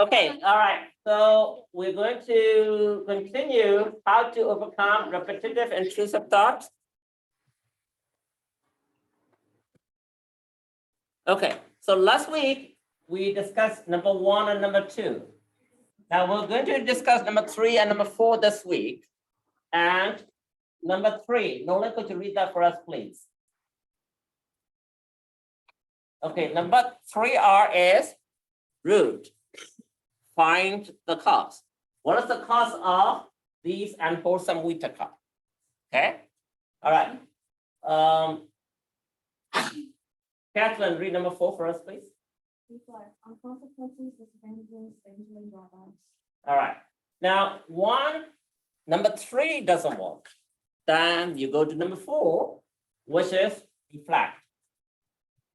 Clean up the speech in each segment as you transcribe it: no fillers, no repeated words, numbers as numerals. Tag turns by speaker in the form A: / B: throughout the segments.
A: Okay, all right. So we're going to continue how to overcome repetitive intrusive thoughts. Okay, so last week we discussed number 1 and number 2. Now we're going to discuss number 3 and number 4 this week. And number 3, Nolan, could you read that for us, please? Okay, number 3R is root. Find the cause. What is the cause of these unwholesome Vitaka? Okay, all right. Catherine, read number 4 for us, please.
B: On consequences, disadvantages, eventually drawbacks.
A: All right. Now, number 3 doesn't work. Then you go to number 4, which is reflect.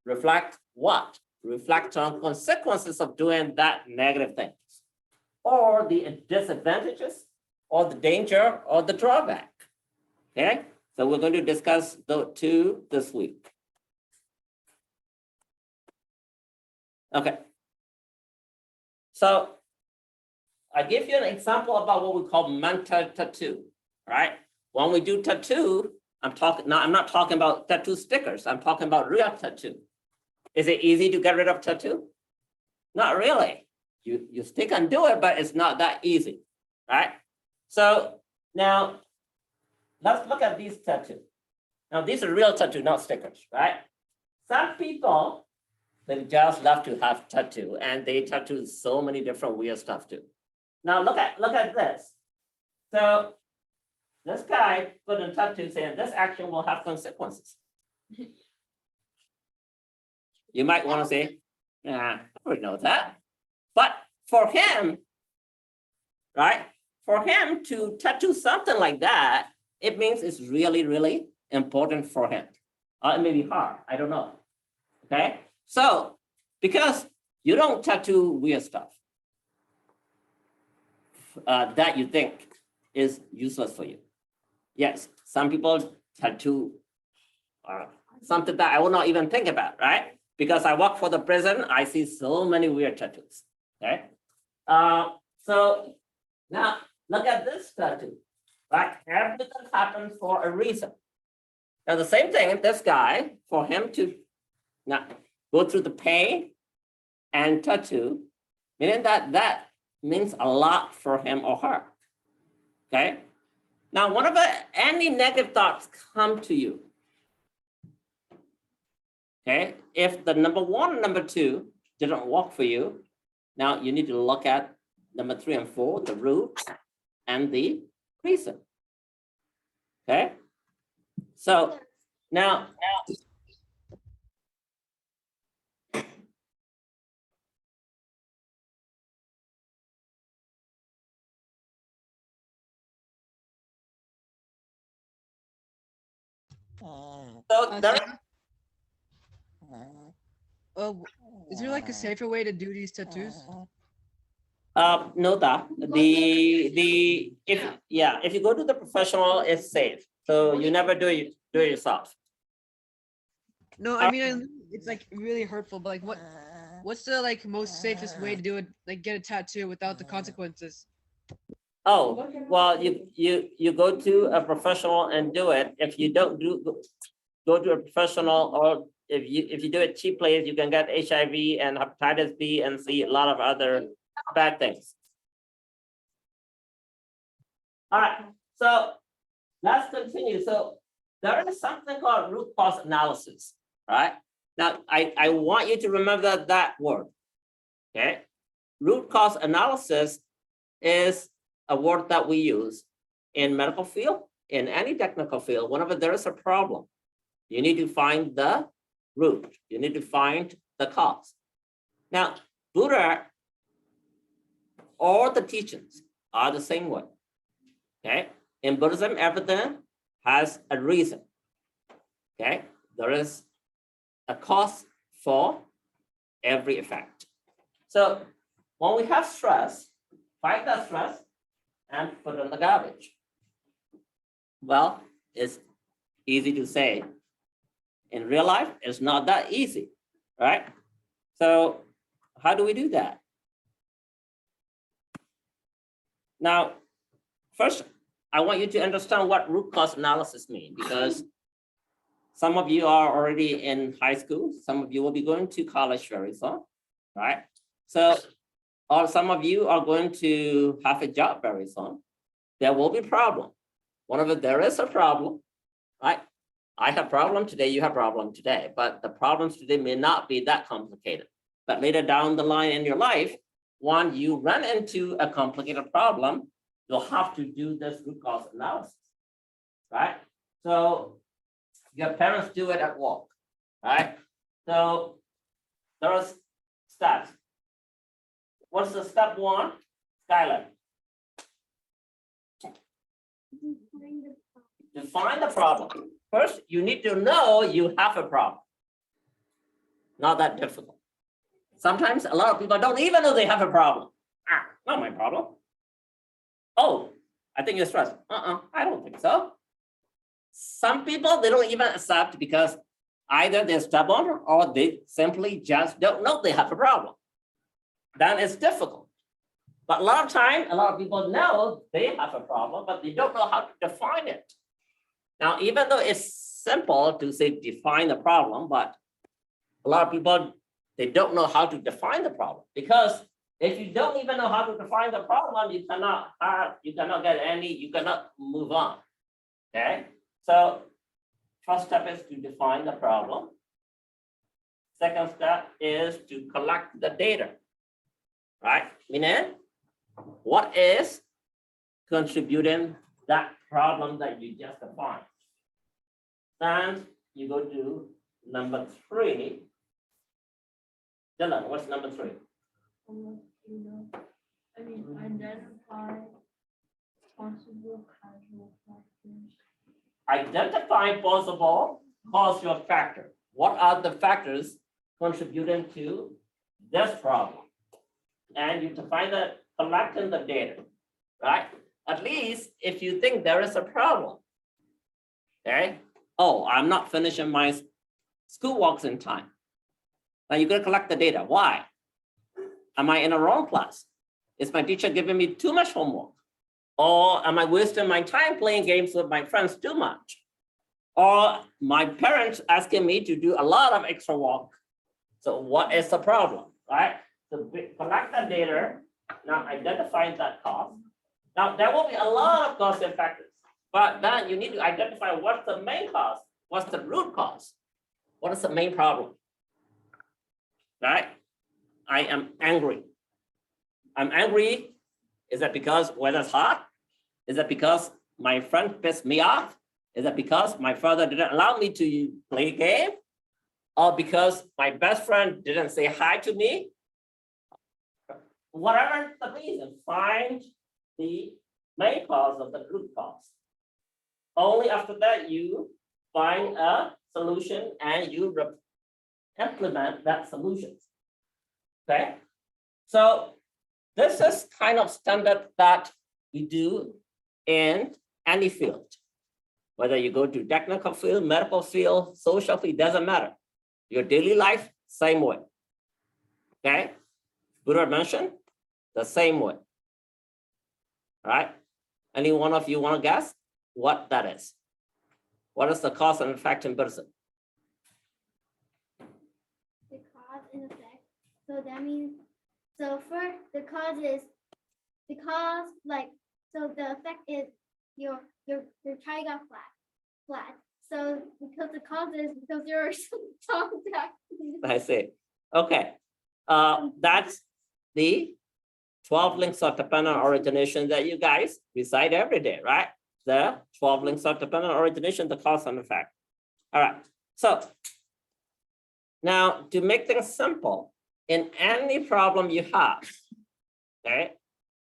A: Reflect what? Reflect on consequences of doing that negative things, or the disadvantages, or the danger, or the drawback. Okay, so we're going to discuss the 2 this week. Okay, so I give you an example about what we call mental tattoo, right? When we do tattoo, I'm not talking about tattoo stickers. I'm talking about real tattoo. Is it easy to get rid of tattoo? Not really. You still can do it, but it's not that easy, right? So now let's look at these tattoos. Now these are real tattoo, not stickers, right? Some people, they just love to have tattoo, and they tattoo so many different weird stuff too. Now look at this. So this guy put a tattoo saying this action will have consequences. You might want to say, "Nah, I already know that." But for him, right? For him to tattoo something like that, it means it's really, really important for him. It may be hard, I don't know. Okay, so because you don't tattoo weird stuff that you think is useless for you. Yes, some people tattoo something that I will not even think about, right? Because I work for the prison, I see so many weird tattoos. Okay, so now look at this tattoo, right? Everything happens for a reason. Now the same thing, this guy, for him to now go through the pain and tattoo, meaning that means a lot for him or her. Okay, now whenever any negative thoughts come to you, okay, if the number 1 and number 2 didn't work for you, now you need to look at number 3 and 4, the root and the reason. Okay, so now so there,
C: is there like a safer way to do these tattoos?
A: no, that if you go to the professional, it's safe. So you never do it yourself.
C: No, I mean it's like really hurtful, but like what's the like most safest way to do it, like get a tattoo without the consequences?
A: Oh, well, you go to a professional and do it. If you don't go to a professional, or if you do it cheaply, you can get HIV and hepatitis B and C, a lot of other bad things. All right, so let's continue. So there is something called root cause analysis, right? Now, I want you to remember that word, okay? Root cause analysis is a word that we use in medical field, in any technical field. Whenever there is a problem, you need to find the root. You need to find the cause. Now, Buddha, all the teachings are the same way. Okay, in Buddhism, everything has a reason. Okay, there is a cause for every effect. So when we have stress, fight that stress and put it in the garbage. Well, it's easy to say. In real life, it's not that easy, right? So how do we do that? Now, first, I want you to understand what root cause analysis means, because some of you are already in high school. Some of you will be going to college very soon, right? So, or some of you are going to have a job very soon. There will be problem. One of it, there is a problem, right? I have problem today, you have problem today, but the problems today may not be that complicated. But later down the line in your life, when you run into a complicated problem, you'll have to do this root cause analysis, right? So your parents do it at work, right? So there are steps. What's the step one? Skylar. Define the problem. First, you need to know you have a problem. Not that difficult. Sometimes a lot of people don't even know they have a problem. Not my problem. Oh, I think you're stressed. I don't think so. Some people, they don't even accept because either they're stubborn or they simply just don't know they have a problem. Then it's difficult. But a lot of time, a lot of people know they have a problem, but they don't know how to define it. Now, even though it's simple to say define the problem, but a lot of people, they don't know how to define the problem, because if you don't even know how to define the problem, you cannot move on. Okay, so first step is to define the problem. Second step is to collect the data, right? Meaning, what is contributing that problem that you just defined? Then you go to number 3. Dylan, what's number 3?
B: Identify possible causal factors.
A: Identify possible causal factor. What are the factors contributing to this problem? And you define the collecting the data, right? At least if you think there is a problem, okay? Oh, I'm not finishing my schoolwork in time. Now you're gonna collect the data. Why? Am I in a wrong class? Is my teacher giving me too much homework? Or am I wasting my time playing games with my friends too much? Or my parents asking me to do a lot of extra work. So what is the problem, right? So collect the data, now identify that cause. Now there will be a lot of causal factors, but then you need to identify what's the main cause, what's the root cause, what is the main problem, right? I am angry. I'm angry. Is that because weather's hot? Is that because my friend pissed me off? Is that because my father didn't allow me to play a game? Or because my best friend didn't say hi to me? Whatever the reason, find the main cause of the root cause. Only after that, you find a solution and you implement that solution. Okay? So this is kind of standard that we do in any field. Whether you go to technical field, medical field, social field, doesn't matter. Your daily life, same way. Okay? Buddha mentioned the same way. All right? Any one of you want to guess what that is? What is the cause and effect in Buddhism?
B: The cause and effect. So that means, so for the cause is, the cause, like, so the effect is your tie got flat. So because the cause is because you're contact.
A: I see. Okay. That's the 12 links of dependent origination that you guys recite every day, right? The 12 links of dependent origination, the cause and effect. All right. So now to make things simple, in any problem you have, okay,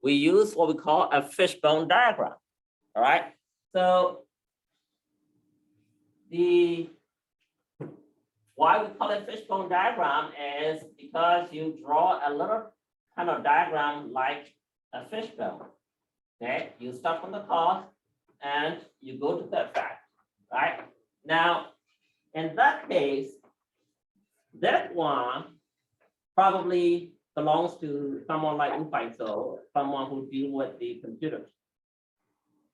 A: we use what we call a fishbone diagram. All right. So why we call it fishbone diagram is because you draw a little kind of diagram like a fishbone. Okay, you start from the cause and you go to the effect, right? Now, in that case, that one probably belongs to someone like Untitled, someone who deal with the computers.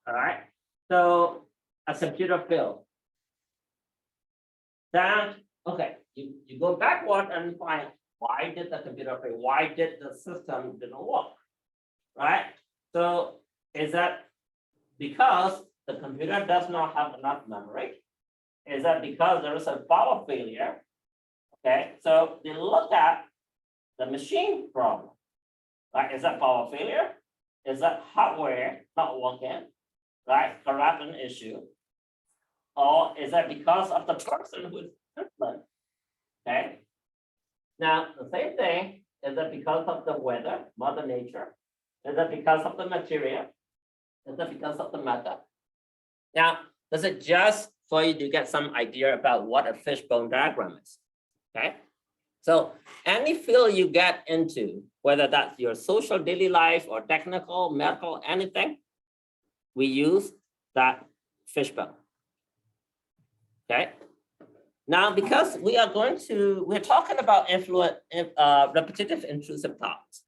A: All right, so a computer failed. Then, okay, you go backward and find why did the computer fail? Why did the system didn't work? Right? So is that because the computer does not have enough memory? Is that because there is a power failure? Okay, so they look at the machine problem. Right? Is that power failure? Is that hardware not working? Right? Corruption issue? Or is that because of the person who is influenced? Okay. Now, the same thing, is that because of the weather, Mother Nature? Is that because of the material? Is that because of the method? Now, this is just for you to get some idea about what a fishbone diagram is. Okay. So any field you get into, whether that's your social daily life or technical, medical, anything, we use that fishbone. Okay. Now, because we're talking about repetitive intrusive thoughts.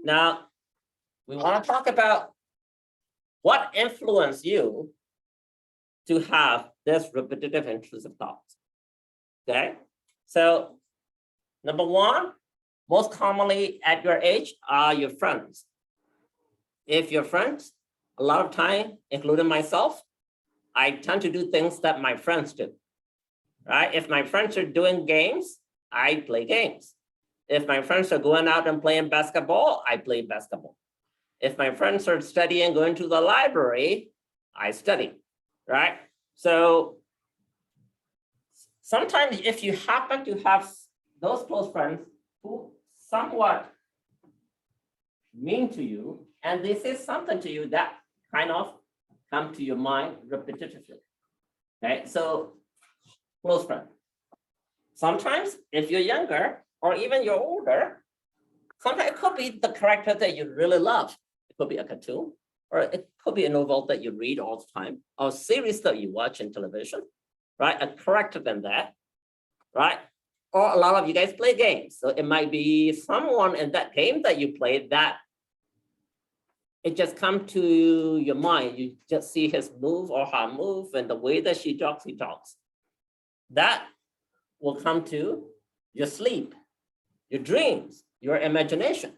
A: Now, we want to talk about what influenced you to have this repetitive intrusive thoughts. Okay. So number one, most commonly at your age are your friends. If your friends, a lot of time, including myself, I tend to do things that my friends do. Right? If my friends are doing games, I play games. If my friends are going out and playing basketball, I play basketball. If my friends are studying, going to the library, I study, right? So sometimes if you happen to have those close friends who somewhat mean to you, and they say something to you that kind of come to your mind repetitively, okay? So close friend. Sometimes if you're younger or even you're older, sometimes it could be the character that you really love. It could be a cartoon, or it could be a novel that you read all the time, or a series that you watch in television, right? A character than that, right? Or a lot of you guys play games. So it might be someone in that game that you played that it just comes to your mind. You just see his move or her move and the way that she talks, he talks. That will come to your sleep, your dreams, your imagination.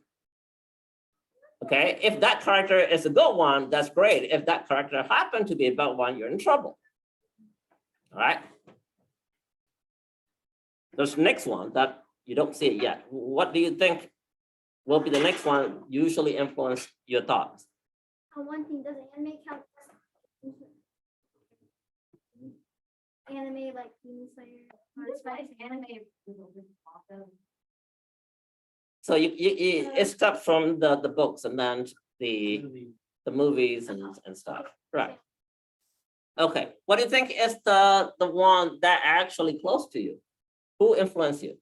A: Okay, if that character is a good one, that's great. If that character happened to be a bad one, you're in trouble. All right. There's the next one that you don't see it yet. What do you think will be the next one usually influence your thoughts?
B: One thing, does anime count? Anime like Demon Slayer or Spice anime.
A: So it's stuff from the books and then the movies and stuff, right? Okay, what do you think is the one that actually close to you? Who influenced you?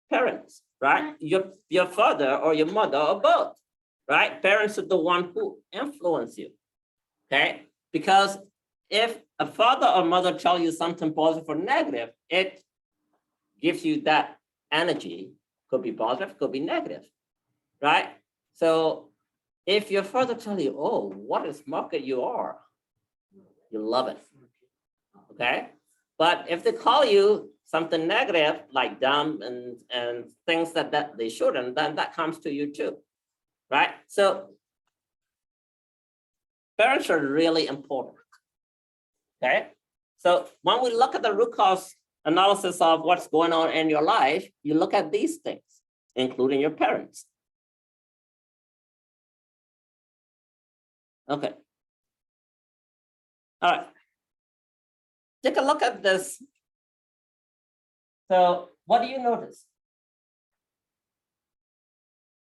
A: Parents, right? Your father or your mother or both, right? Parents are the one who influence you, okay? Because if a father or mother tell you something positive or negative, it gives you that energy. Could be positive, could be negative, right? So if your father tell you, oh, what a market you are, you love it, okay? But if they call you something negative, like dumb and things that they shouldn't, then that comes to you too, right? So parents are really important, okay? So when we look at the root cause analysis of what's going on in your life, you look at these things, including your parents. Okay. All right. Take a look at this. So what do you notice?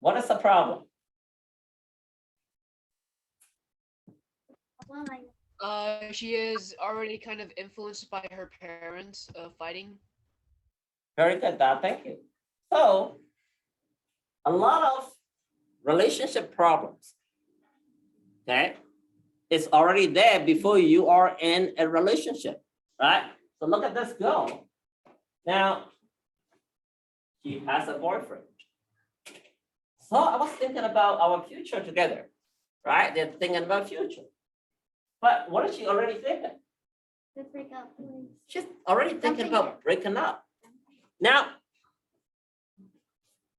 A: What is the problem?
B: Well, like,
C: She is already kind of influenced by her parents fighting.
A: Very good, Dad. Thank you. So a lot of relationship problems, okay, it's already there before you are in a relationship, right? So look at this girl. Now, She has a boyfriend. So I was thinking about our future together, right? They're thinking about future. But what is she already thinking?
B: Let's break up.
A: She's already thinking about breaking up. Now,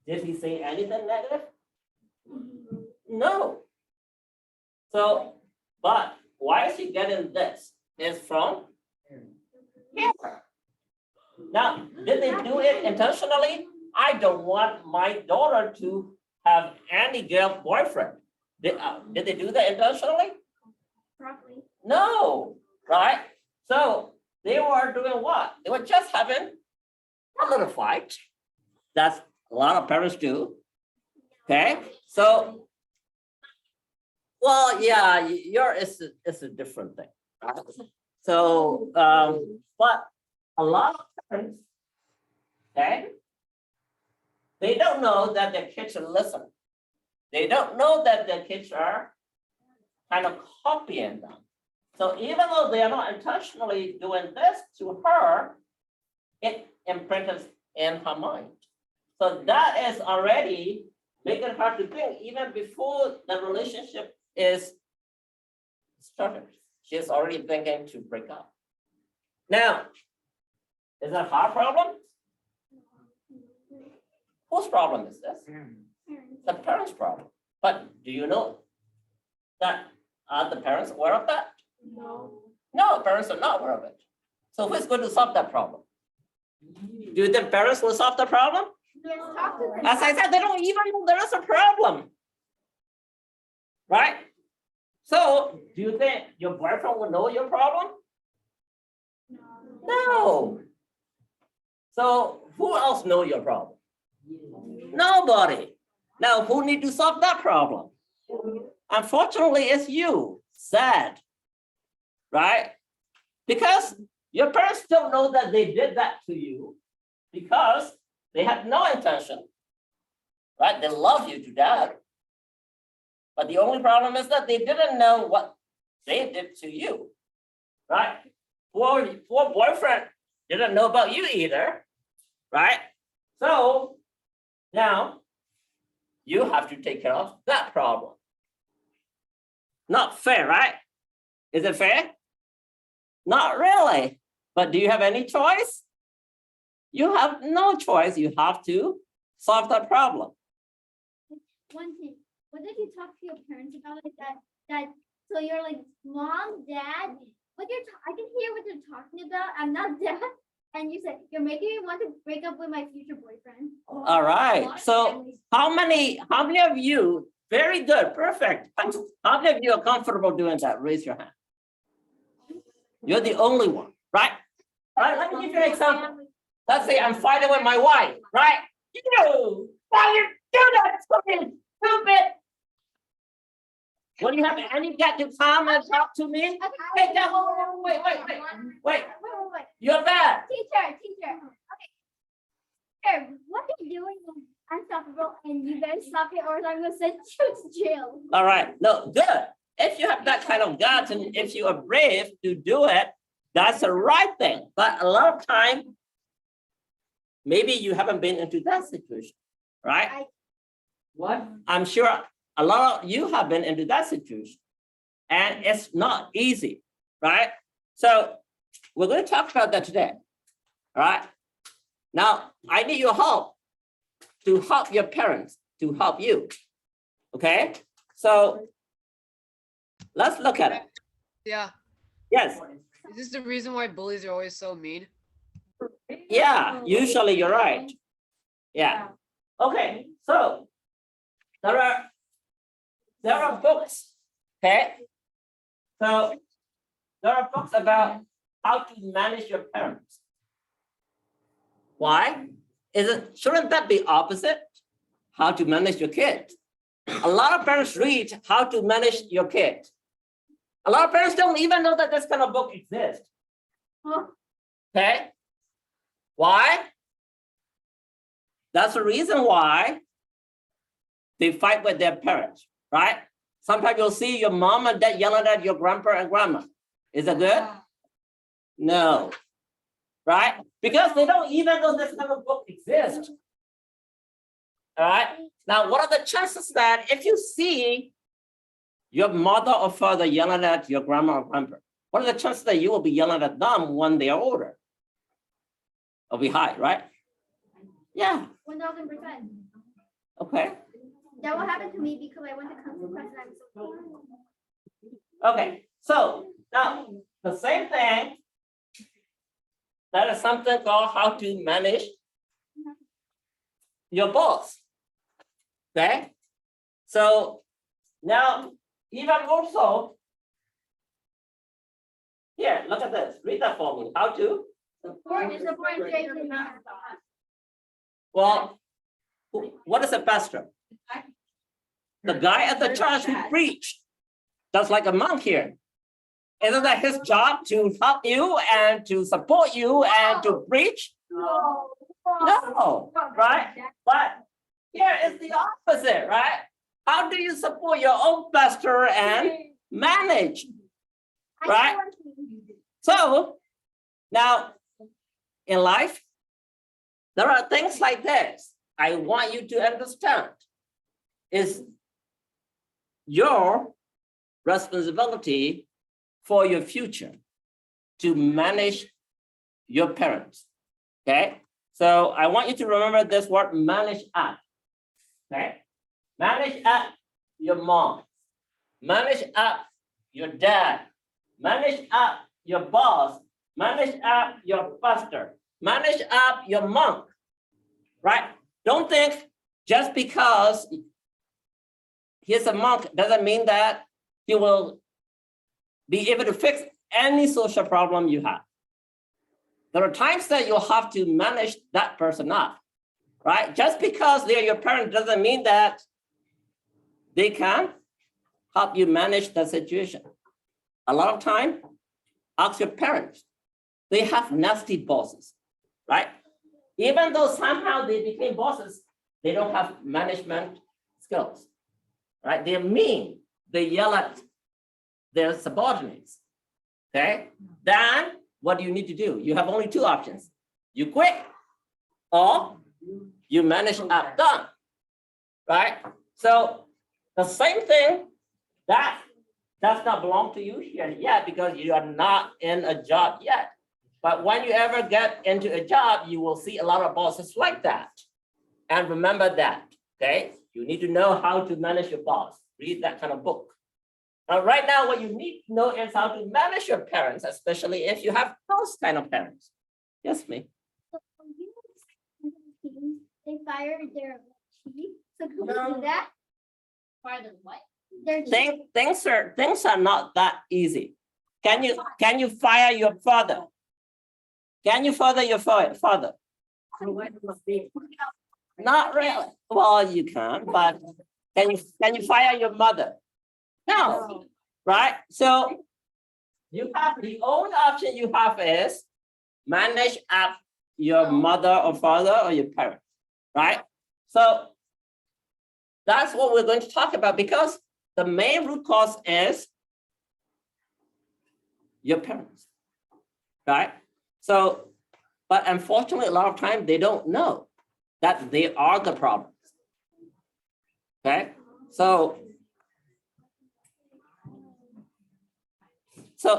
A: did he say anything negative? No. So, but why is she getting this? It's from here. Now, did they do it intentionally? I don't want my daughter to have any girl boyfriend. Did they do that intentionally?
B: Probably.
A: No, right? So they were doing what? They were just having a little fight. That's a lot of parents do. Okay, so, well, yeah, it's a different thing. Right? So, but a lot of parents, okay, they don't know that their kids are listening. They don't know that their kids are kind of copying them. So even though they are not intentionally doing this to her, it imprints in her mind. So that is already making her to think even before the relationship is started. She's already thinking to break up. Now, is that her problem? Whose problem is this? The parents' problem. But do you know that are the parents aware of that?
B: No.
A: No, parents are not aware of it. So who's going to solve that problem? Do you think parents will solve the problem?
B: Yes, talk to them.
A: As I said, they don't even know there is a problem. Right? So do you think your boyfriend will know your problem? No. So who else know your problem? Nobody. Now who need to solve that problem? Unfortunately, it's you. Sad. Right? Because your parents don't know that they did that to you because they had no intention. Right? They love you to death. But the only problem is that they didn't know what they did to you. Right? Poor boyfriend didn't know about you either. Right? So now you have to take care of that problem. Not fair, right? Is it fair? Not really. But do you have any choice? You have no choice. You have to solve that problem.
B: One thing. What did you talk to your parents about it? That so you're like, mom, dad, what I can hear what you're talking about. I'm not dad. And you said you're making me want to break up with my future boyfriend.
A: All right. So how many of you, very good, perfect. How many of you are comfortable doing that? Raise your hand. You're the only one, right? All right, let me give you an example. Let's say I'm fighting with my wife, right? You, why you do that? It's fucking stupid. Will you have any get to come and talk to me? Hey, Dad, wait. You're bad.
B: Teacher. Okay. Sir, what are you doing? Unstoppable, and you better stop it, or I'm gonna send you to jail.
A: All right, no, good. If you have that kind of guts and if you are brave to do it, that's the right thing. But a lot of time, maybe you haven't been into that situation, right? What? I'm sure a lot of you have been into that situation, and it's not easy, right? So we're going to talk about that today, all right? Now, I need your help to help your parents, to help you, okay? So let's look at it.
C: Yeah.
A: Yes,
C: Is this the reason why bullies are always so mean?
A: yeah, usually you're right. Yeah. Okay, so there are books, okay? So there are books about how to manage your parents. Why? Shouldn't that be opposite? How to manage your kids. A lot of parents read how to manage your kids. A lot of parents don't even know that this kind of book exists. Okay? Why? That's the reason why they fight with their parents, right? Sometimes you'll see your mom and dad yelling at your grandpa and grandma. Is that good? No. Right? Because they don't even know this kind of book exists. All right. Now, what are the chances that if you see your mother or father yelling at your grandma or grandpa, what are the chances that you will be yelling at them when they are older? It'll be high, right? Yeah.
B: 1000%.
A: Okay.
B: That will happen to me because I went to council class and I'm so bored.
A: Okay. So now the same thing. That is something called how to manage your boss. Okay. So now, even more so, here, look at this. Read that for me. How to?
B: Support Jason.
A: Well, what is a pastor? The guy at the church who preached, just like a monk here. Isn't that his job to help you and to support you and to preach? No, right? But here is the opposite, right? How do you support your own pastor and manage? Right? So now in life, there are things like this. I want you to understand is your responsibility for your future to manage your parents. Okay. So I want you to remember this word manage up. Okay. Manage up your mom. Manage up your dad. Manage up your boss. Manage up your pastor. Manage up your monk. Right? Don't think just because he's a monk doesn't mean that he will be able to fix any social problem you have. There are times that you'll have to manage that person up, right? Just because they're your parent doesn't mean that they can help you manage the situation. A lot of time, ask your parents. They have nasty bosses, right? Even though somehow they became bosses, they don't have management skills, right? They're mean. They yell at their subordinates, okay? Then what do you need to do? You have only two options. You quit or you manage up done, right? So the same thing that does not belong to you here yet because you are not in a job yet. But when you ever get into a job, you will see a lot of bosses like that. And remember that, okay? You need to know how to manage your boss. Read that kind of book. Now, right now, what you need to know is how to manage your parents, especially if you have those kind of parents. Yes, me.
B: So they fired their chief. So could we do that? Fire their what? Their chief.
A: Things are not that easy. Can you fire your father? Can you fire your father? Not really. Well, you can, but can you fire your mother? No, right? So you have the only option you have is manage up your mother or father or your parent, right? So that's what we're going to talk about because the main root cause is your parents, right? So, but unfortunately, a lot of times they don't know that they are the problems, okay? So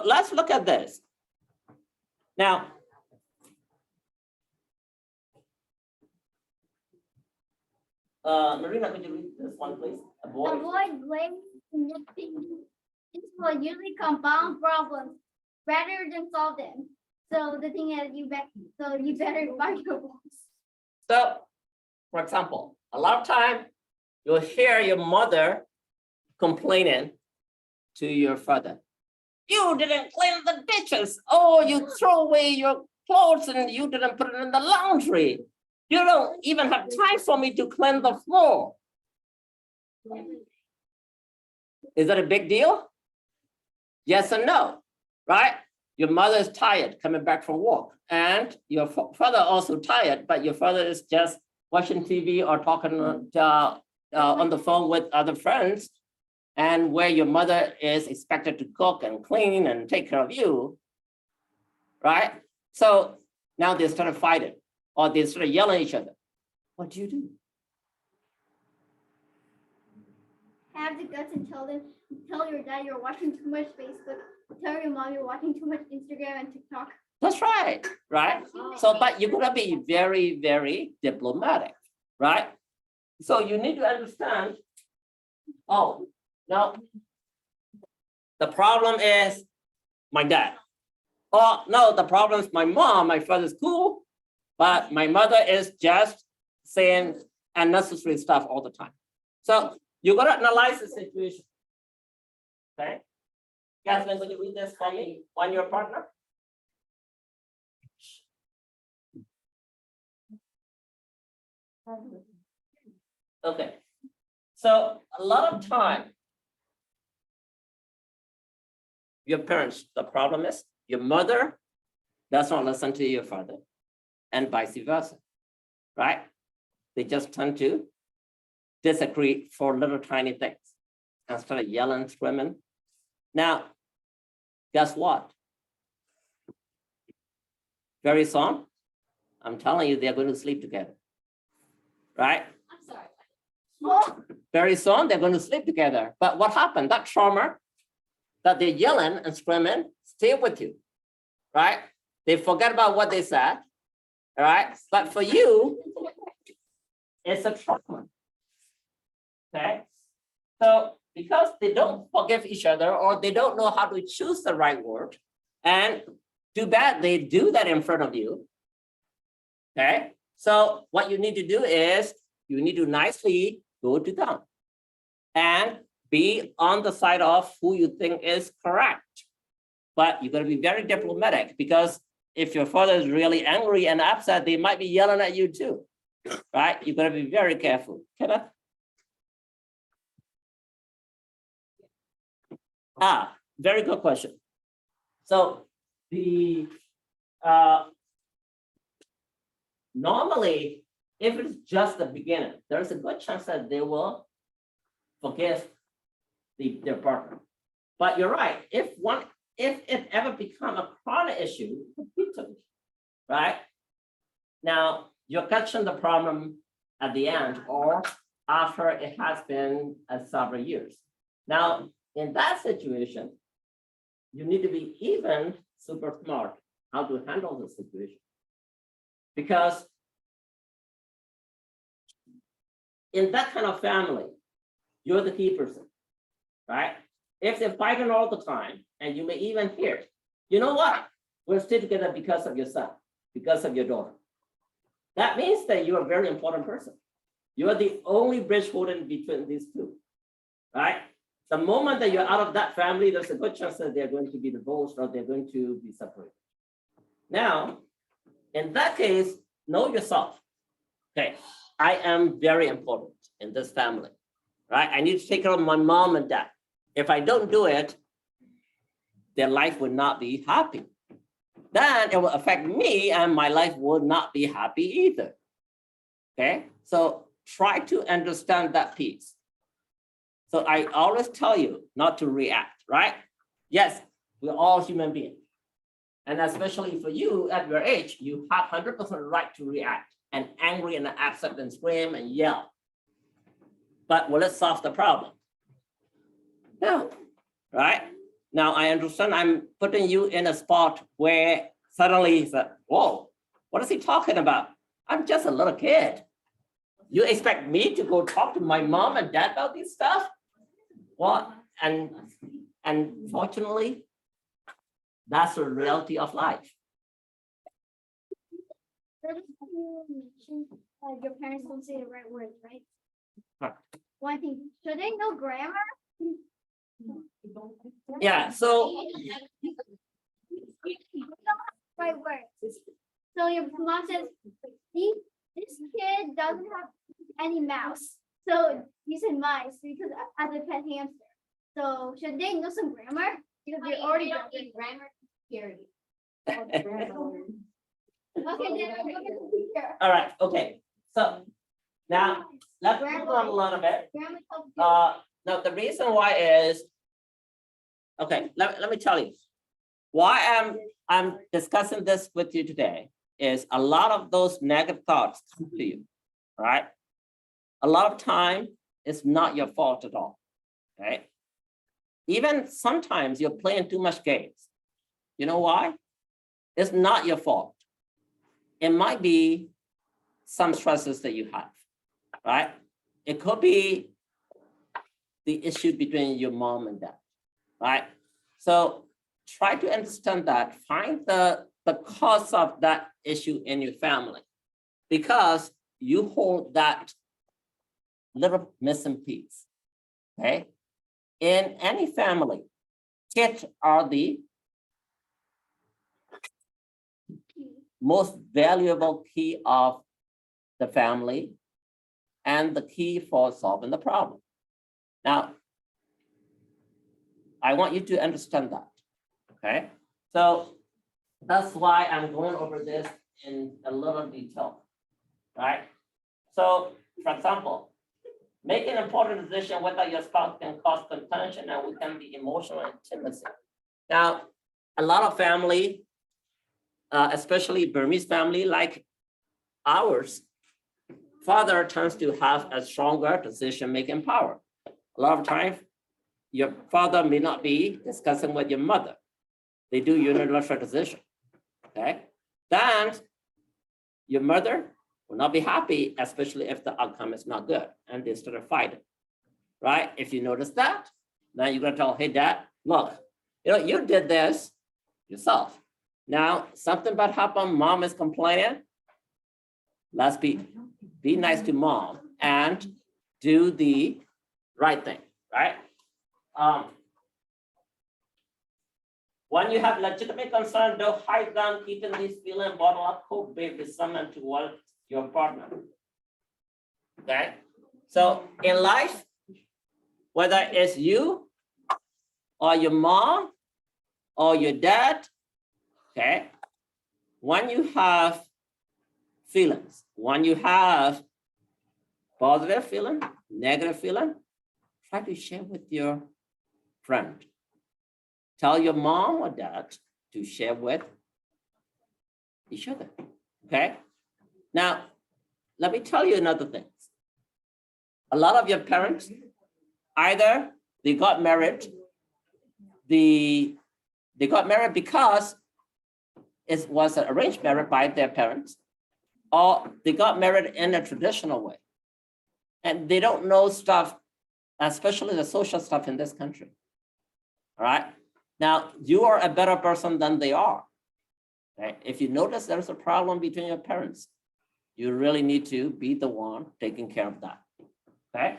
A: let's look at this. Now, Marina, could you read this one, please?
B: Avoid blaming and nitpicking. This will usually compound problems rather than solve them. So the thing is, you better find your boss.
A: So, for example, a lot of time you'll hear your mother complaining to your father. You didn't clean the dishes. Oh, you throw away your clothes and you didn't put it in the laundry. You don't even have time for me to clean the floor. Is that a big deal? Yes and no, right? Your mother is tired coming back from work and your father also tired, but your father is just watching TV or talking on the phone with other friends, and where your mother is expected to cook and clean and take care of you, right? So now they started fighting or they started yelling at each other. What do you do?
B: have the guts and tell your dad you're watching too much Facebook. Tell your mom you're watching too much Instagram and TikTok.
A: That's right, right? So, but you're gonna be very, very diplomatic, right? So you need to understand, oh, no. The problem is my dad. Oh, no, the problem is my mom. My father's cool, but my mother is just saying unnecessary stuff all the time. So you gotta analyze the situation. Okay? Kathleen, will you read this for me on your partner? Okay. So a lot of time, your parents, the problem is your mother does not listen to your father and vice versa, right? They just tend to disagree for little tiny things instead of yelling, screaming. Now, guess what? Very soon, I'm telling you, they're going to sleep together, right?
B: I'm sorry.
A: Very soon, they're going to sleep together. But what happened? That trauma that they're yelling and screaming stay with you, right? They forget about what they said, all right? But for you, it's a trauma, okay? So because they don't forgive each other or they don't know how to choose the right word, and too bad they do that in front of you, okay? So what you need to do is you need to nicely go to them and be on the side of who you think is correct. But you got to be very diplomatic, because if your father is really angry and upset, they might be yelling at you too, right? You got to be very careful. Kenneth? Very good question. So the normally, if it's just the beginning, there's a good chance that they will forgive their partner. But you're right, if it ever become a chronic issue, repeatedly, right? Now you're catching the problem at the end or after it has been several years. Now, in that situation, you need to be even super smart how to handle the situation. Because in that kind of family, you're the key person, right? If they're fighting all the time, and you may even hear, you know what? We're still together because of your son, because of your daughter. That means that you're a very important person. You're the only bridge holding between these two, right? The moment that you're out of that family, there's a good chance that they're going to be divorced or they're going to be separated. Now, in that case, know yourself. Okay, I am very important in this family, right? I need to take care of my mom and dad. If I don't do it, their life will not be happy. Then it will affect me and my life will not be happy either. Okay, so try to understand that piece. So I always tell you not to react, right? Yes, we're all human beings. And especially for you at your age, you have 100% right to react and angry and upset and scream and yell. But will it solve the problem? No, right? Now I understand I'm putting you in a spot where suddenly it's like, whoa, what is he talking about? I'm just a little kid. You expect me to go talk to my mom and dad about this stuff? Well, and fortunately, that's the reality of life.
B: Your parents don't say the right words, right?
A: Huh.
B: One thing, should they know grammar?
A: Yeah, so
B: Right words. So your mom says, "See, this kid doesn't have any mouse." So you said mice because as a pet hamster. So should they know some grammar? Because they already don't need grammar. Period. Okay, then I'll go get the teacher.
A: all right, okay. So now let's move on a little bit.
B: Grammar helps you.
A: Now the reason why is, okay, let me tell you why I'm discussing this with you today is a lot of those negative thoughts come to you, right? A lot of time it's not your fault at all. okay? Even sometimes you're playing too much games. You know why? It's not your fault. It might be some stresses that you have, right? It could be the issue between your mom and dad, right? So try to understand that, find the cause of that issue in your family, because you hold that little missing piece, okay? In any family, kids are the most valuable key of the family and the key for solving the problem. Now, I want you to understand that, okay? So that's why I'm going over this in a little detail, right? So, for example, make an important decision whether your spouse can cause contention and weaken the emotional intimacy. Now, a lot of family, especially Burmese family like ours, father tends to have a stronger decision-making power. A lot of times, your father may not be discussing with your mother. They do unilateral decision, okay? Then your mother will not be happy, especially if the outcome is not good, and they start fighting, right? If you notice that, then you're gonna tell, hey, dad, look, you did this yourself. Now, something bad happened, mom is complaining. Let's be nice to mom and do the right thing, right? When you have legitimate concern, don't hide them, keeping these feelings bottled up, cope with someone towards your partner. Okay, so in life, whether it's you or your mom or your dad, okay, when you have feelings, when you have positive feeling, negative feeling, try to share with your friend. Tell your mom or dad to share with each other, okay? Now, let me tell you another thing. A lot of your parents, either they got married, they got married because it was an arranged marriage by their parents, or they got married in a traditional way. And they don't know stuff, especially the social stuff in this country, all right? Now, you are a better person than they are, right? If you notice there's a problem between your parents, you really need to be the one taking care of that, okay?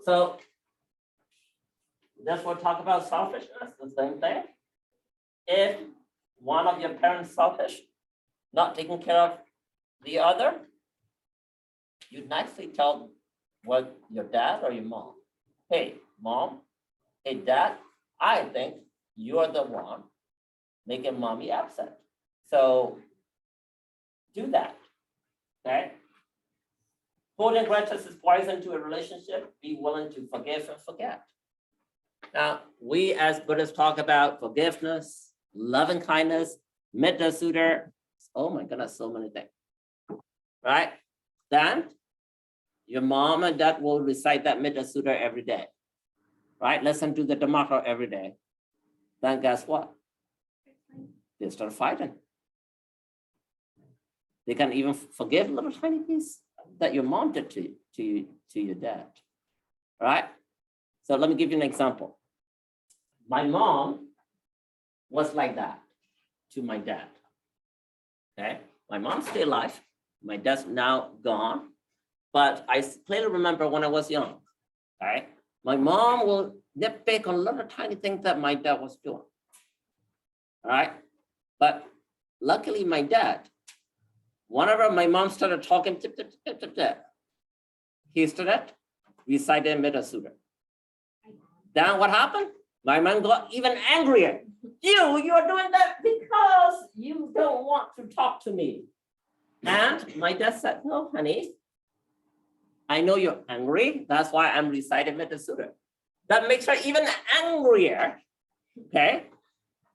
A: So this will talk about selfishness, the same thing. If one of your parents is selfish, not taking care of the other, you nicely tell what your dad or your mom, hey, mom, hey, dad, I think you're the one making mommy upset. So do that, okay? Holding grudges is poison to a relationship. Be willing to forgive and forget. Now, we as Buddhists talk about forgiveness, loving kindness, metta sutta. Oh my goodness, so many things, right? Then your mom and dad will recite that metta sutta every day, right? Listen to the Dhammata every day. Then guess what? They start fighting. They can even forgive little tiny piece that your mom did to your dad, right? So let me give you an example. My mom was like that to my dad, okay? My mom's still alive. My dad's now gone, but I clearly remember when I was young, okay? My mom will nitpick on little tiny things that my dad was doing, all right? But luckily my dad, whenever my mom started talking, he started reciting metta sutta. Then what happened? My mom got even angrier. You're doing that because you don't want to talk to me. And my dad said, no, honey, I know you're angry. That's why I'm reciting metta sutta. That makes her even angrier, okay?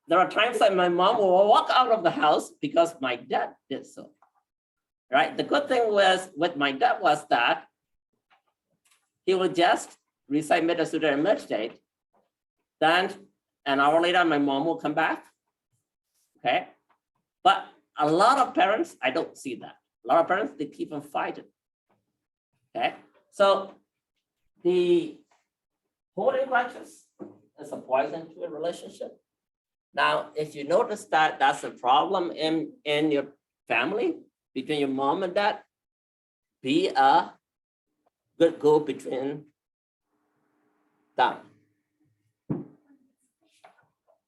A: There are times that my mom will walk out of the house because my dad did so, right? The good thing was with my dad was that he would just recite Metta Sutta and meditate, then an hour later, my mom will come back. Okay. But a lot of parents, I don't see that. A lot of parents, they keep on fighting. Okay. So the holding grudges is a poison to a relationship. Now, if you notice that that's a problem in your family, between your mom and dad, be a good go between them.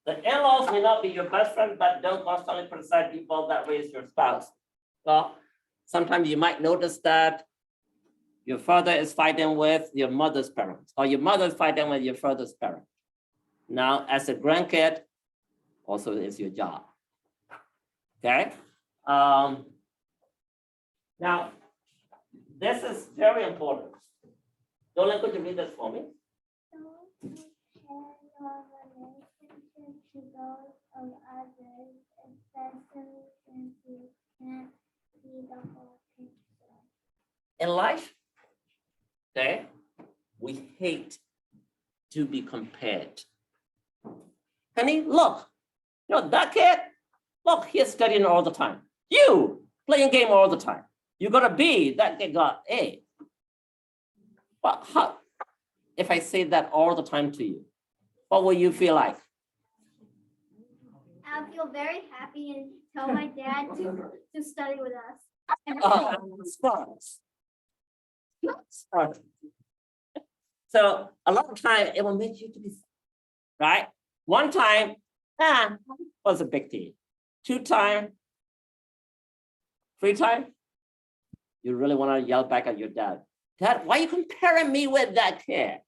A: The in-laws may not be your best friend, but don't constantly criticize people that raise your spouse. Well, sometimes you might notice that your father is fighting with your mother's parents, or your mother is fighting with your father's parents. Now, as a grandkid, also it's your job. Okay. Now, this is very important. Dolan, could you read this for me?
B: Don't compare your relationship to those of others, especially since you can't see the whole picture.
A: In life, okay, we hate to be compared. Honey, look, you know, that kid, look, he's studying all the time. You playing game all the time. You got a B, that kid got A. But how, if I say that all the time to you, what will you feel like?
B: I'll feel very happy and tell my dad to study with us.
A: Smart. Smart. So a lot of time it will make you to be sad, right? One time, was a big deal. 2 times, 3 times, you really want to yell back at your dad. Dad, why are you comparing me with that kid?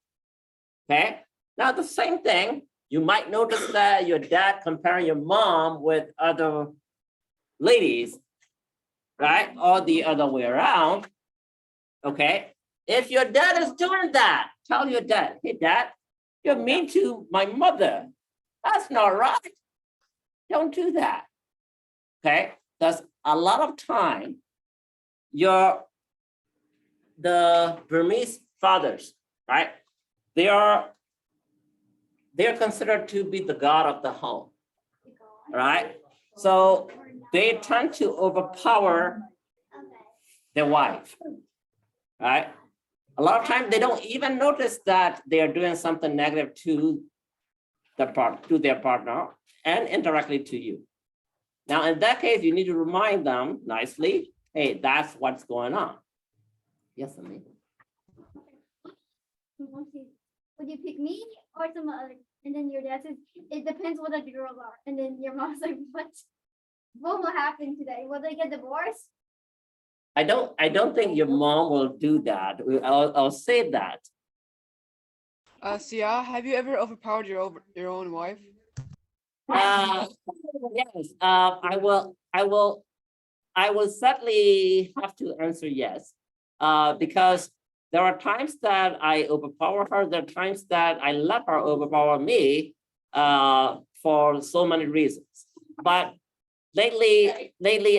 A: Okay. Now the same thing, you might notice that your dad comparing your mom with other ladies, right? Or the other way around. Okay. If your dad is doing that, tell your dad, hey dad, you're mean to my mother. That's not right. Don't do that. Okay. That's a lot of time. The Burmese fathers, right? They're considered to be the god of the home, right? So they tend to overpower their wife, right? A lot of times they don't even notice that they are doing something negative to their partner and indirectly to you. Now, in that case, you need to remind them nicely, hey, that's what's going on. Yes, Ami.
B: Would you pick me or some other? And then your dad says, it depends what the girls are. And then your mom's like, what will happen today? Will they get divorced?
A: I don't think your mom will do that. I'll say that.
C: Sia, have you ever overpowered your own wife?
A: Yes. I will certainly have to answer yes. Because there are times that I overpower her. There are times that I let her overpower me for so many reasons. But lately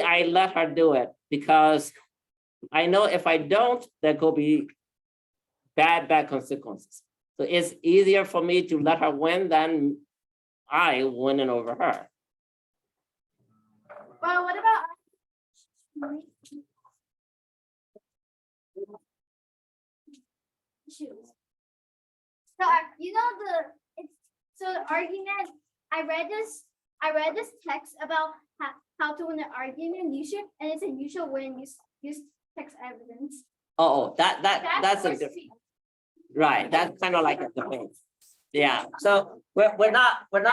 A: I let her do it because I know if I don't, there could be bad consequences. So it's easier for me to let her win than I winning over her.
B: Well, what about issues? So you know the argument. I read this text about how to win an argument. And it said you should win. Use text evidence.
A: Oh, that's a different. Right, that's kind of like a debate. Yeah, so we're not when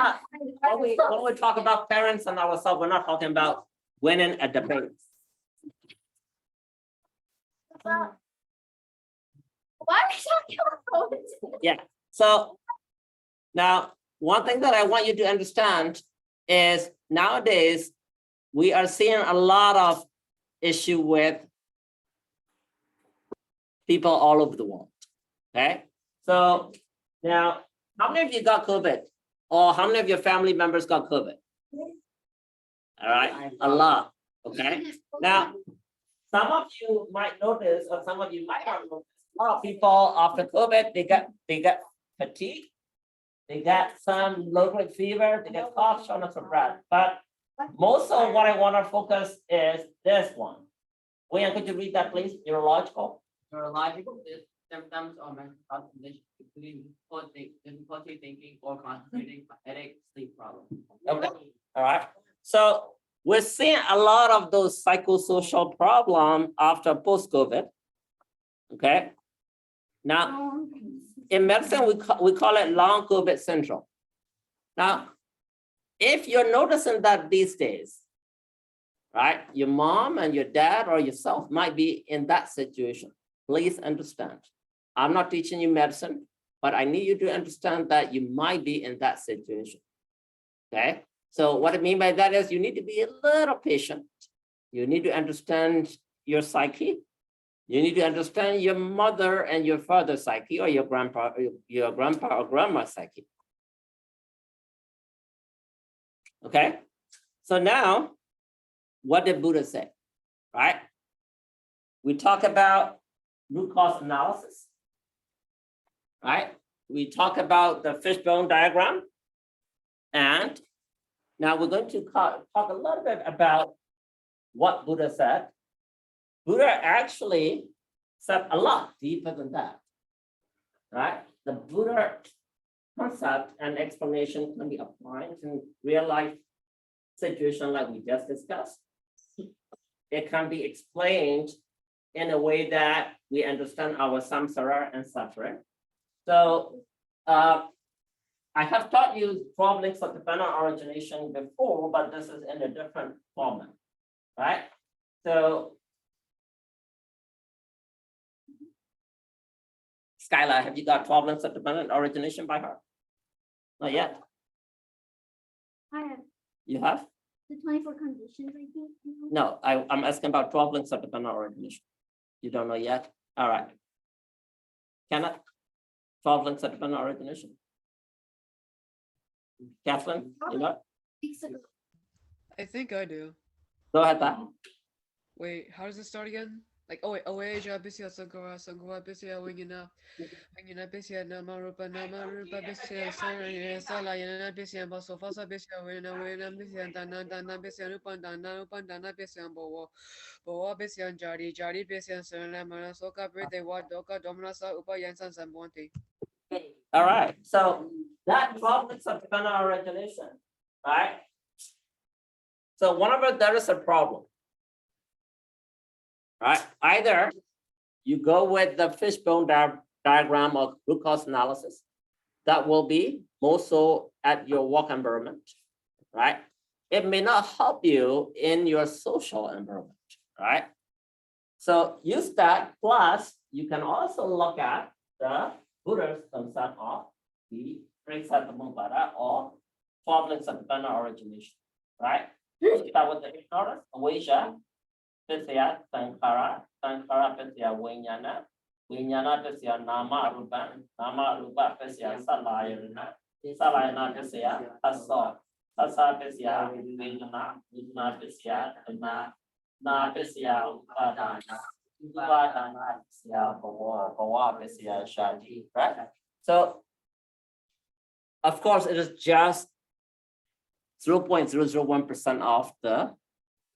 A: we talk about parents and ourselves, we're not talking about winning a debate.
B: Well, why are we talking about it?
A: Yeah, so now one thing that I want you to understand is nowadays we are seeing a lot of issue with people all over the world. Okay, so now how many of you got COVID? Or how many of your family members got COVID? All right, a lot. Okay, now some of you might notice, or some of you might not notice a lot of people after COVID, they got fatigue. They got some low-grade fever, they get cough, shortness of breath. But most of what I want to focus is this one. William, could you read that, please? Neurological.
D: Neurological symptoms or mental health conditions, including difficulty thinking or concentrating, headache, sleep problems.
A: Okay, all right. So we're seeing a lot of those psychosocial problems after post-COVID. Okay. Now, in medicine, we call it long COVID syndrome. Now, if you're noticing that these days, right, your mom and your dad or yourself might be in that situation, please understand. I'm not teaching you medicine, but I need you to understand that you might be in that situation. Okay. So what I mean by that is you need to be a little patient. You need to understand your psyche. You need to understand your mother and your father's psyche, or your grandpa or grandma's psyche. Okay. So now, what did Buddha say? Right? We talk about root cause analysis. Right? We talk about the fishbone diagram. And now we're going to talk a little bit about what Buddha said. Buddha actually said a lot deeper than that. Right? The Buddha concept and explanation can be applied in real life situation like we just discussed. It can be explained in a way that we understand our samsara and suffering. So I have taught you 12 links of dependent origination before, but this is in a different format, right? So Skylar, have you got 12 links of dependent origination by heart? Not yet.
B: I have
A: You have?
B: the 24 conditions, I think.
A: No, I'm asking about 12 links of dependent origination. You don't know yet? All right. Kenneth, 12 links of dependent origination. Kathleen, you know?
B: Weeks ago.
C: I think I do.
A: Go ahead, Pat.
C: Wait, how does it start again? Like, oh wait, Aja Bisya Sagora Bisya Wingina Bisya Namarupa Bisya Salayana Bisya Basofasa Bisya Wina Bisya Dana Bisya Upandana Bisya Boa Bisya Jari Bisya Salamana Soka Bride Wadoka Dominasa Upa Yansan Sambonti.
A: All right, so that 12 links of dependent origination, right? So whenever there is a problem, right? Either you go with the fishbone diagram of root cause analysis that will be more so at your work environment, right? It may not help you in your social environment, right? So use that, plus you can also look at the Buddha's concept of the Trisatamuppada or 12 links of dependent origination, right? Start with the ignorance, Avijja, Pisya, Sankhara, Sankhara Pisya Vijnana, Vijnana Pisya Nama Rupa, Nama Rupa Pisya Salayana, Salayana Pisya Tassa, Tassa Pisya Vijnana, Vijnana Pisya Na Pisya Upadana, Upadana Pisya Bhava Pisya Shadi, right? So, of course, it is just 0.001% of the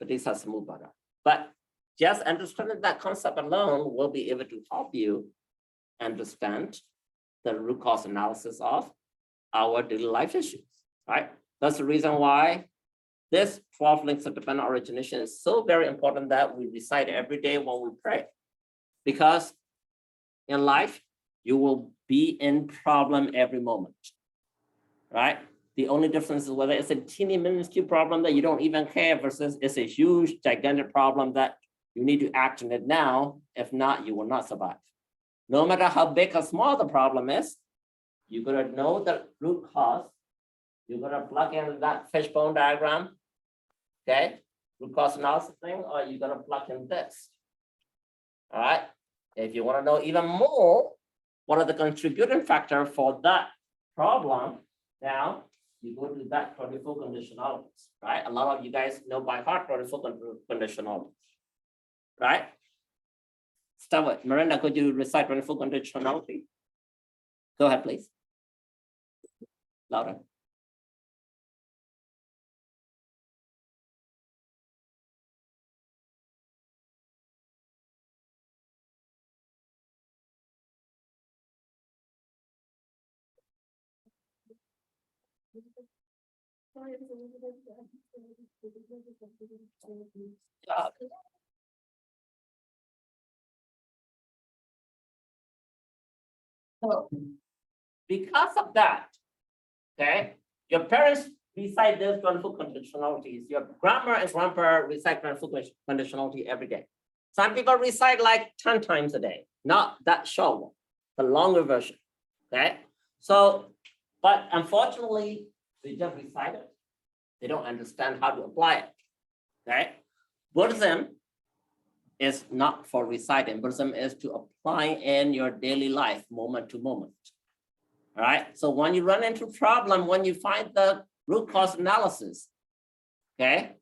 A: Paticca. But just understanding that concept alone will be able to help you understand the root cause analysis of our daily life issues, right? That's the reason why this 12 links of dependent origination is so very important that we recite every day when we pray. Because in life, you will be in problem every moment, right? The only difference is whether it's a teeny minuscule problem that you don't even care versus it's a huge, gigantic problem that you need to act on it now. If not, you will not survive. No matter how big or small the problem is, you're gonna know the root cause. You're gonna plug in that fishbone diagram, okay? Root cause analysis thing, or you're gonna plug in this, all right? If you wanna know even more, what are the contributing factors for that problem, now, you go to that 24 conditionalities, right? A lot of you guys know by heart 24 conditionalities, right? start with Miranda, could you recite 24 conditionality? Go ahead, please. Louder. Job. So, because of that, okay, your parents recite those 24 conditionalities. Your grandma and grandpa recite 24 conditionality every day. Some people recite like 10 times a day, not that short one, the longer version. Okay, so, but unfortunately, they just recite it. They don't understand how to apply it. Okay, Buddhism is not for reciting. Buddhism is to apply in your daily life, moment to moment. All right. So when you run into problem, when you find the root cause analysis, okay,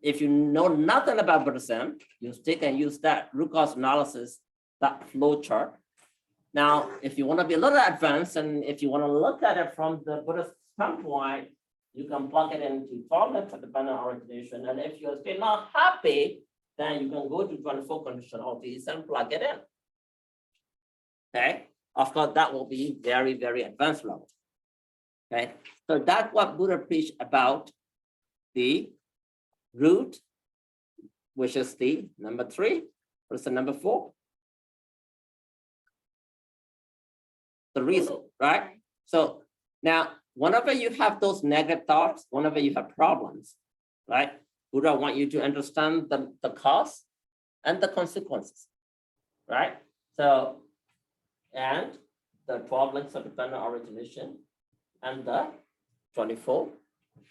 A: if you know nothing about Buddhism, you stick and use that root cause analysis, that flow chart. Now, if you want to be a little advanced and if you want to look at it from the Buddhist standpoint, you can plug it into tolerance for dependent origination. And if you're still not happy, then you can go to 24 conditionalities and plug it in. Okay. Of course, that will be very, very advanced level. Okay, so that's what Buddha preached about the root, which is the number 3. What is the number 4? The reason, right? So now, whenever you have those negative thoughts, whenever you have problems, right? Buddha want you to understand the cause and the consequences, right? So, and the 12 links of dependent origination and the 24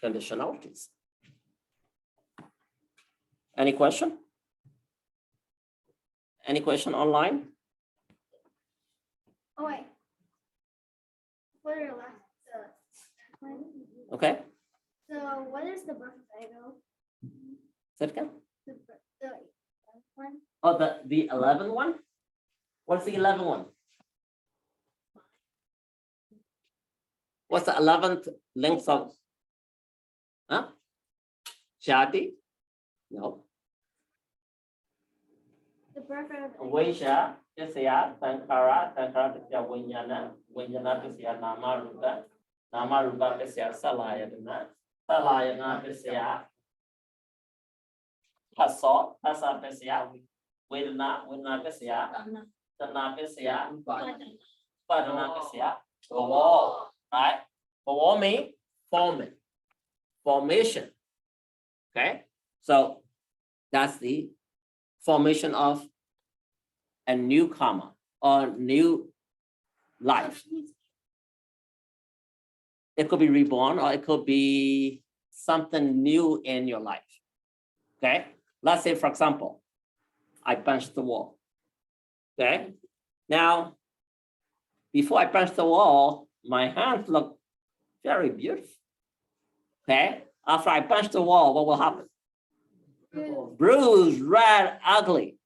A: conditionalities. Any question? Any question online?
B: Oh wait. What are the last?
A: Okay,
B: So what is the birth cycle?
A: say it again.
B: The one.
A: Oh, the 11th one? What's the 11th one? What's the 11th links of? Huh? Shadi? No.
B: The birth of
A: Vaisha, Pisya, Sankara, Sankara Pisya Vinyana, Vinyana Pisya Nama Rupa, Nama Rupa Pisya Salayana, Salayana Pisya Hasa, Hasa Pisya Vedana, Vedana Pisya, Dana Pisya, Padana Pisya, Bhava, right? Bhava means forming, formation. Okay, so that's the formation of a new karma or new life. It could be reborn or it could be something new in your life. Okay, let's say, for example, I punched the wall. Okay, now, before I punched the wall, my hands look very beautiful. Okay, after I punch the wall, what will happen? Bruised, red, ugly.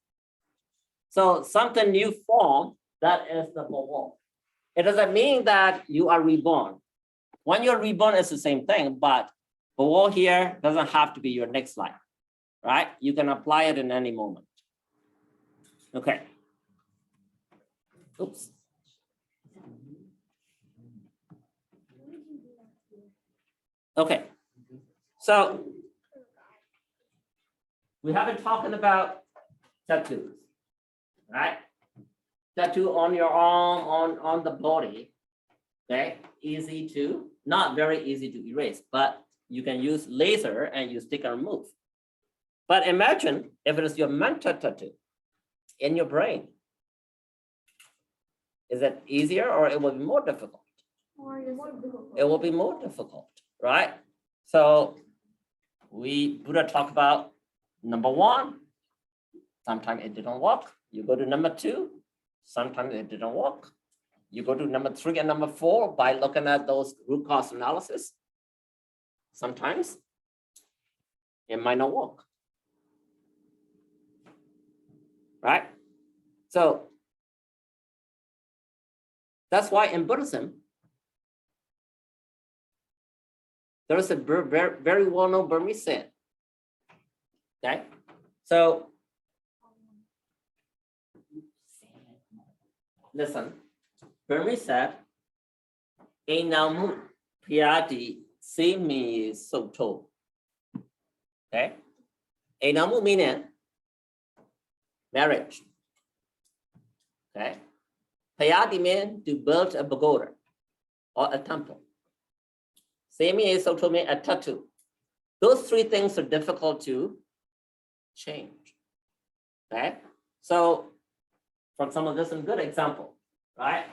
A: So something new form, that is the wall. It doesn't mean that you are reborn. When you're reborn, it's the same thing, but the wall here doesn't have to be your next life, right? You can apply it in any moment. Okay. Oops. Okay. So we have been talking about tattoos, right? Tattoo on your arm, on the body, okay? Easy to, not very easy to erase, but you can use laser and you stick and remove. But imagine if it is your mental tattoo in your brain. Is it easier or it will be more difficult? It will be more difficult, right? So Buddha talk about number 1, sometimes it didn't work. You go to number 2, sometimes it didn't work. You go to number 3 and number 4 by looking at those root cause analysis. Sometimes it might not work, right? So that's why in Buddhism, there is a very well-known Burmese saying. Okay, so listen, Burmese said, "Enamu piati simi soto." Okay, Enamu meaning marriage. Okay, piati means to build a pagoda or a temple. Simi soto means a tattoo. Those three things are difficult to change. Okay, so for example, this is a good example, right?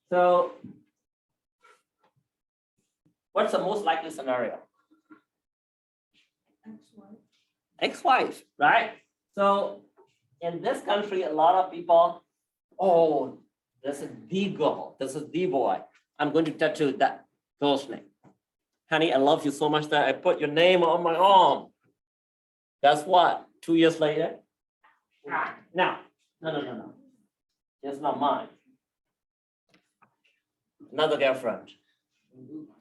A: So what's the most likely scenario? Ex-wife, right? So in this country, a lot of people, oh, this is the girl, this is the boy. I'm going to tattoo that girl's name. Honey, I love you so much that I put your name on my arm. Guess what? 2 years later, no. It's not mine. Another girlfriend.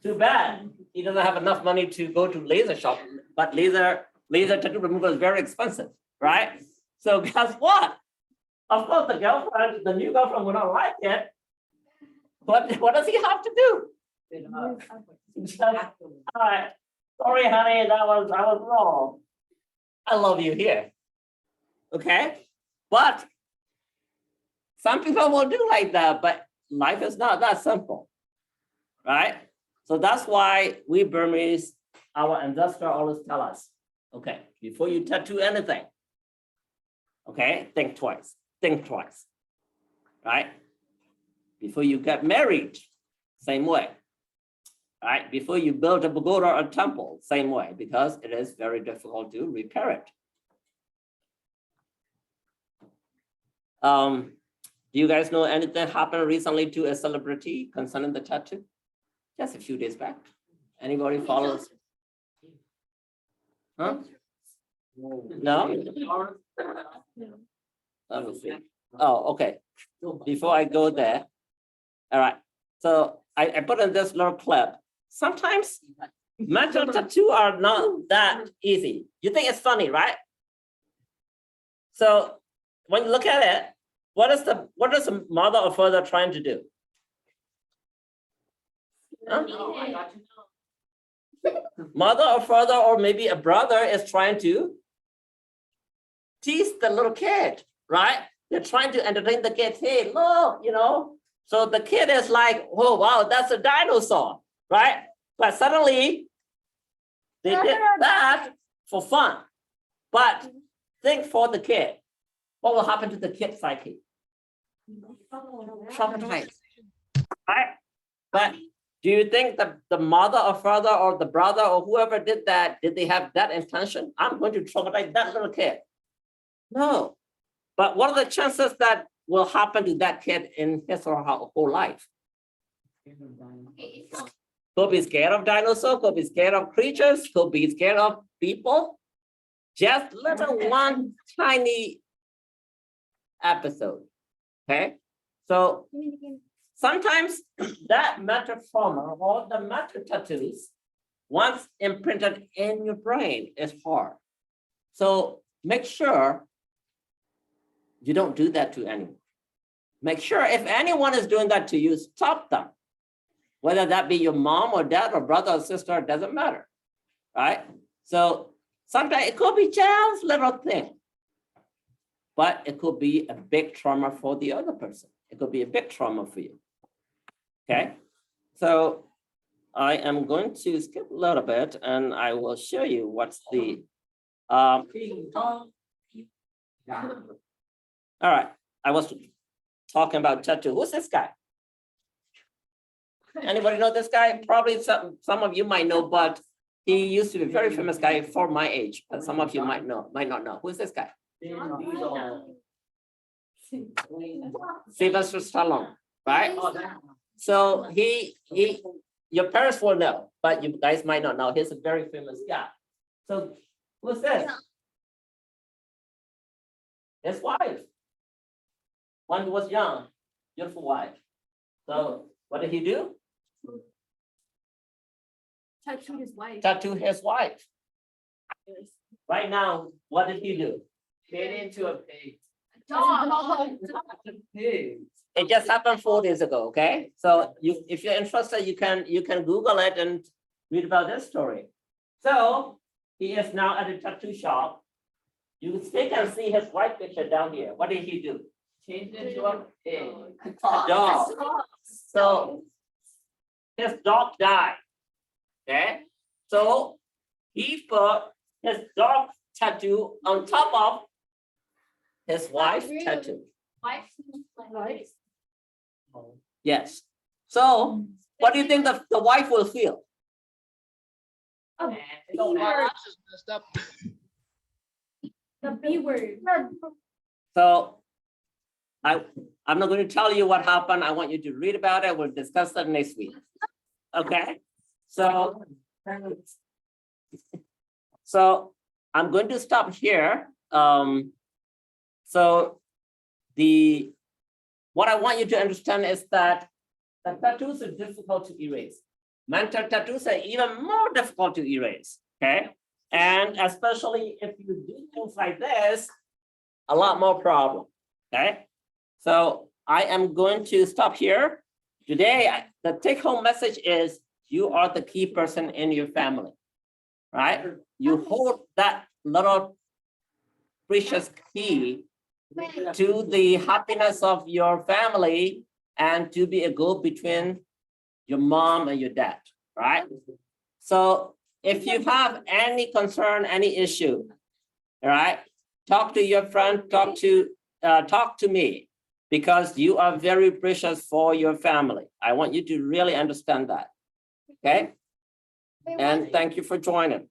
A: Too bad. He doesn't have enough money to go to laser shop, but laser tattoo removal is very expensive, right? So guess what? Of course, the new girlfriend will not like it. But what does he have to do? All right. Sorry, honey, I was wrong. I love you here. Okay? But some people will do like that, but life is not that simple. Right? So that's why we Burmese, our ancestors always tell us, okay, before you tattoo anything, okay, think twice, right? Before you get married, same way, right? Before you build a pagoda or a temple, same way, because it is very difficult to repair it. Do you guys know anything happened recently to a celebrity concerning the tattoo? Just a few days back. Anybody follows? Huh? No? Let me see. Oh, okay. Before I go there, all right. So I put in this little clip. Sometimes metal tattoo are not that easy. You think it's funny, right? So when you look at it, what is the mother or father trying to do? Huh? Mother or father or maybe a brother is trying to tease the little kid, right? They're trying to entertain the kid. Hey, look, So the kid is like, oh, wow, that's a dinosaur, right? But suddenly they did that for fun. But think for the kid. What will happen to the kid's psyche? Traumatized, right? But do you think that the mother or father or the brother or whoever did that, did they have that intention? I'm going to traumatize that little kid. No. But what are the chances that will happen to that kid in his or her whole life? Could be scared of dinosaurs, could be scared of creatures, could be scared of people. Just little one tiny episode. Okay. So sometimes that metal trauma or the metal tattoos, once imprinted in your brain, is hard. So make sure you don't do that to anyone. Make sure if anyone is doing that to you, stop them. Whether that be your mom or dad or brother or sister, it doesn't matter, right? So sometimes it could be just little thing, but it could be a big trauma for the other person. It could be a big trauma for you, okay? So I am going to skip a little bit and I will show you what's the, all right, I was talking about tattoo. Who's this guy? Anybody know this guy? Probably some of you might know, but he used to be a very famous guy for my age, but some of you might not know. Who's this guy? Sylvester Stallone, right? So he, your parents will know, but you guys might not know. He's a very famous guy. So who's this? His wife. when he was young, beautiful wife. So what did he do?
E: Tattooed his wife.
A: Tattoo his wife. Right now, what did he do?
D: Made into a pig.
E: Dog.
D: Pig.
A: It just happened 4 days ago, okay? So if you're interested, you can Google it and read about this story. So he is now at a tattoo shop. You can see his wife picture down here. What did he do?
D: Changed into a pig.
A: A dog. So his dog died. Okay, so he put his dog tattoo on top of his wife's
B: really.
A: tattoo.
E: Right.
A: Yes. So what do you think the wife will feel?
D: And it don't matter.
C: That's just messed up.
E: The B word.
A: So I'm not going to tell you what happened. I want you to read about it. We'll discuss that next week. Okay, so I'm going to stop here. So what I want you to understand is that the tattoos are difficult to erase. Mental tattoos are even more difficult to erase, okay? And especially if you do things like this, a lot more problem, okay? So I am going to stop here. Today, the take-home message is you are the key person in your family, right? You hold that little precious key to the happiness of your family and to be a go between your mom and your dad, right? So if you have any concern, any issue, all right, talk to your friend, talk to me, because you are very precious for your family. I want you to really understand that, okay? And thank you for joining.